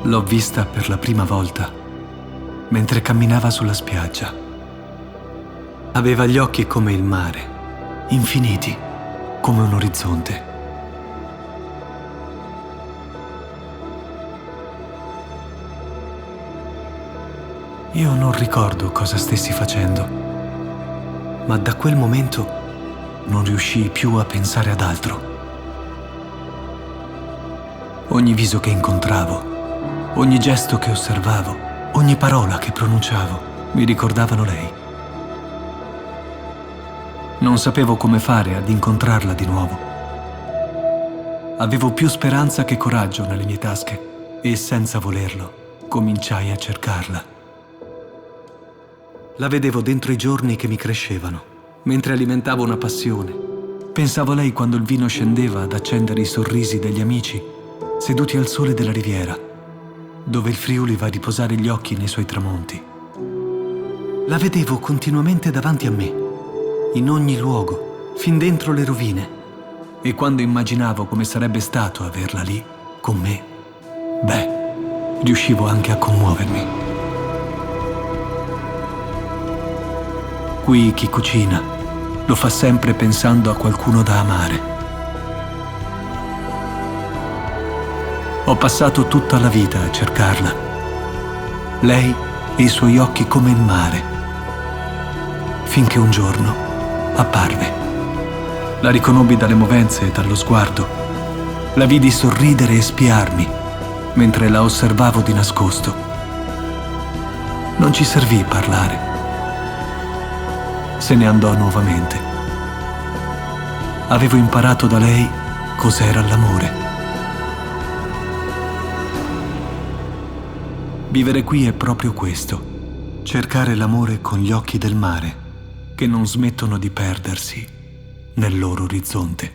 L'ho vista per la prima volta mentre camminava sulla spiaggia. Aveva gli occhi come il mare, infiniti, come un orizzonte. Io non ricordo cosa stessi facendo, ma da quel momento non riuscii più a pensare ad altro. Ogni viso che incontravo, ogni gesto che osservavo, ogni parola che pronunciavo mi ricordavano lei. Non sapevo come fare ad incontrarla di nuovo. Avevo più speranza che coraggio nelle mie tasche e, senza volerlo, cominciai a cercarla. La vedevo dentro i giorni che mi crescevano, mentre alimentavo una passione. Pensavo a lei quando il vino scendeva ad accendere i sorrisi degli amici, seduti al sole della riviera, dove il Friuli va a riposare gli occhi nei suoi tramonti. La vedevo continuamente davanti a me, in ogni luogo, fin dentro le rovine. E quando immaginavo come sarebbe stato averla lì, con me, riuscivo anche a commuovermi. Qui chi cucina lo fa sempre pensando a qualcuno da amare. Ho passato tutta la vita a cercarla. Lei e i suoi occhi come il mare. Finché un giorno apparve. La riconobbi dalle movenze e dallo sguardo. La vidi sorridere e spiarmi mentre la osservavo di nascosto. Non ci servì parlare. Se ne andò nuovamente. Avevo imparato da lei cos'era l'amore. Vivere qui è proprio questo: cercare l'amore con gli occhi del mare, che non smettono di perdersi nel loro orizzonte.